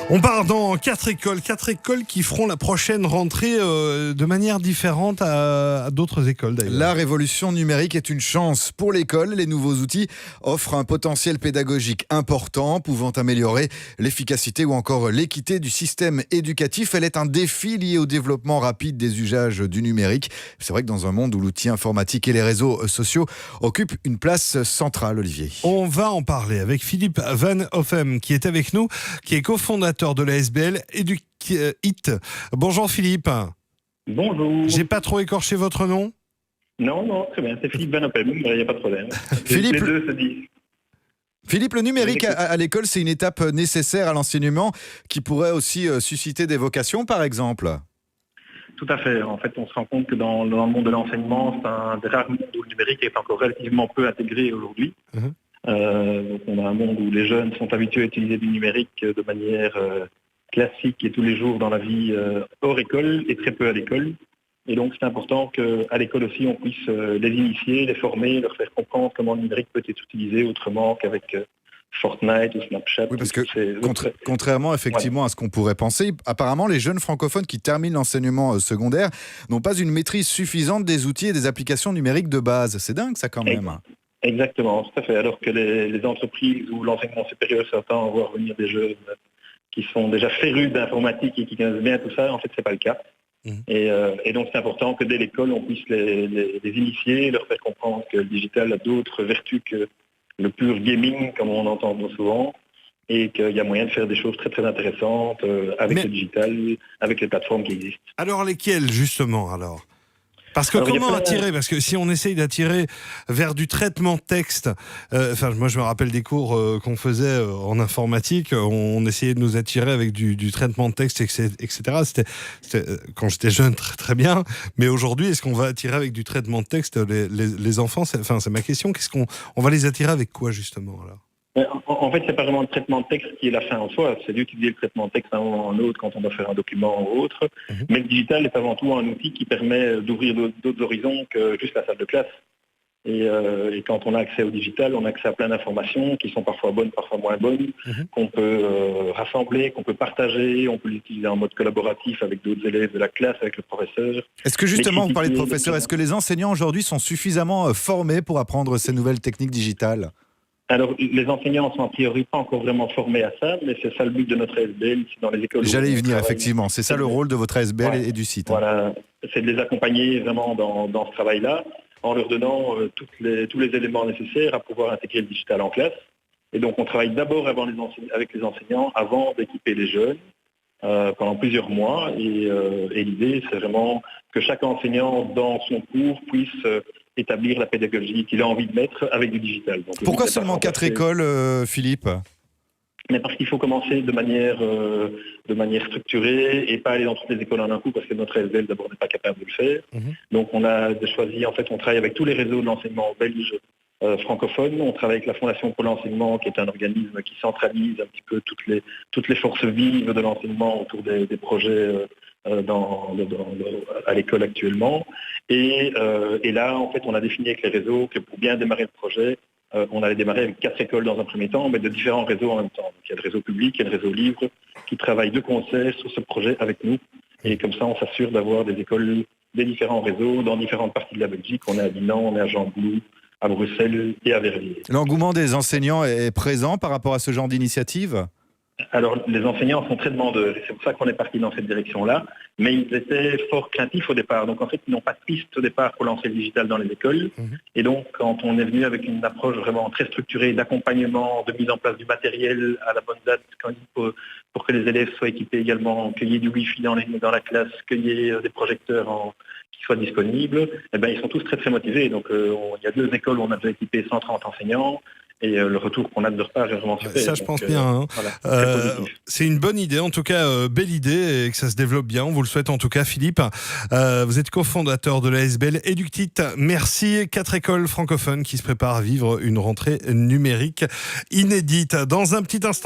On part dans quatre écoles qui feront la prochaine rentrée de manière différente à d'autres écoles d'ailleurs. La révolution numérique est une chance pour l'école. Les nouveaux outils offrent un potentiel pédagogique important, pouvant améliorer l'efficacité ou encore l'équité du système éducatif. Elle est un défi lié au développement rapide des usages du numérique. C'est vrai que dans un monde où l'outil informatique et les réseaux sociaux occupent une place centrale, Olivier. On va en parler avec Philippe Van Hoffem qui est avec nous, qui est cofondateur de la SBL EducIT. Bonjour Philippe. Bonjour. J'ai pas trop écorché votre nom ? Non, très bien. C'est Philippe Van Hoffem, il n'y a pas de problème. Philippe, les deux se disent. Philippe, le numérique à l'école, c'est une étape nécessaire à l'enseignement qui pourrait aussi susciter des vocations, par exemple. Tout à fait. En fait, on se rend compte que dans le monde de l'enseignement, c'est un des rares mondes où le numérique est encore relativement peu intégré aujourd'hui. Donc on a un monde où les jeunes sont habitués à utiliser du numérique de manière classique et tous les jours dans la vie hors école et très peu à l'école. Et donc c'est important qu'à l'école aussi on puisse les initier, les former, leur faire comprendre comment le numérique peut être utilisé autrement qu'avec Fortnite ou Snapchat. Oui, parce que contrairement effectivement à ce qu'on pourrait penser, apparemment les jeunes francophones qui terminent l'enseignement secondaire n'ont pas une maîtrise suffisante des outils et des applications numériques de base. C'est dingue ça quand même. Exactement, tout à fait. Alors que les entreprises ou l'enseignement supérieur s'attend à voir venir des jeunes qui sont déjà férus d'informatique et qui connaissent bien tout ça, en fait, c'est pas le cas. Et donc, c'est important que dès l'école, on puisse les initier, leur faire comprendre que le digital a d'autres vertus que le pur gaming, comme on entend souvent, et qu'il y a moyen de faire des choses très, très intéressantes avec le digital, avec les plateformes qui existent. Alors, lesquelles, justement, alors ? Parce que comment attirer ? Parce que si on essaye d'attirer vers du traitement de texte, moi je me rappelle des cours qu'on faisait en informatique, on essayait de nous attirer avec du traitement de texte, etc. C'était quand j'étais jeune très très bien, mais aujourd'hui est-ce qu'on va attirer avec du traitement de texte les enfants ? C'est ma question. On va les attirer avec quoi justement alors ? En fait, c'est pas vraiment le traitement de texte qui est la fin en soi. C'est d'utiliser le traitement de texte à un moment ou à un autre quand on doit faire un document ou autre. Mais le digital est avant tout un outil qui permet d'ouvrir d'autres horizons que juste la salle de classe. Et quand on a accès au digital, on a accès à plein d'informations qui sont parfois bonnes, parfois moins bonnes, qu'on peut rassembler, qu'on peut partager, on peut l'utiliser en mode collaboratif avec d'autres élèves de la classe, avec le professeur. Est-ce que justement, vous parlez de professeurs, est-ce que les enseignants aujourd'hui sont suffisamment formés pour apprendre ces nouvelles techniques digitales ? Alors, les enseignants sont a priori pas encore vraiment formés à ça, mais c'est ça le but de notre ASBL, c'est dans les écoles. J'allais y venir, effectivement. C'est ça le rôle de votre ASBL et du site. Voilà, c'est de les accompagner vraiment dans ce travail-là, en leur donnant tous les éléments nécessaires à pouvoir intégrer le digital en classe. Et donc, on travaille d'abord avec les enseignants avant d'équiper les jeunes pendant plusieurs mois. Et l'idée, c'est vraiment que chaque enseignant, dans son cours, puisse établir la pédagogie qu'il a envie de mettre avec du digital. Donc, pourquoi seulement 4 écoles, Philippe ? Mais parce qu'il faut commencer de manière structurée et pas aller dans toutes les écoles en un coup parce que notre ASBL d'abord n'est pas capable de le faire. Donc on a choisi, en fait, on travaille avec tous les réseaux de l'enseignement belge francophone. On travaille avec la Fondation pour l'enseignement, qui est un organisme qui centralise un petit peu toutes les forces vives de l'enseignement autour des projets à l'école actuellement. Et là, en fait, on a défini avec les réseaux que pour bien démarrer le projet, on allait démarrer avec 4 écoles dans un premier temps, mais de différents réseaux en même temps. Donc, il y a le réseau public, il y a le réseau livre, qui travaillent de concert sur ce projet avec nous. Et comme ça, on s'assure d'avoir des écoles des différents réseaux dans différentes parties de la Belgique. On est à Dinan, on est à Gembloux, à Bruxelles et à Verviers. L'engouement des enseignants est présent par rapport à ce genre d'initiative ? Alors, les enseignants sont très demandeurs, et c'est pour ça qu'on est parti dans cette direction-là, mais ils étaient fort craintifs au départ. Donc, en fait, ils n'ont pas de piste au départ pour lancer le digital dans les écoles. Et donc, quand on est venu avec une approche vraiment très structurée d'accompagnement, de mise en place du matériel à la bonne date, pour que les élèves soient équipés également, qu'il y ait du Wi-Fi dans la classe, qu'il y ait des projecteurs qui soient disponibles, eh ben, ils sont tous très, très motivés. Donc, il y a 2 écoles où on a déjà équipé 130 enseignants. Et le retour qu'on a de leur part est vraiment super. Ça, je pense bien. Voilà, c'est une bonne idée, en tout cas, belle idée, et que ça se développe bien. On vous le souhaite en tout cas, Philippe. Vous êtes cofondateur de la SBL EducIT. Merci. 4 écoles francophones qui se préparent à vivre une rentrée numérique inédite. Dans un petit instant.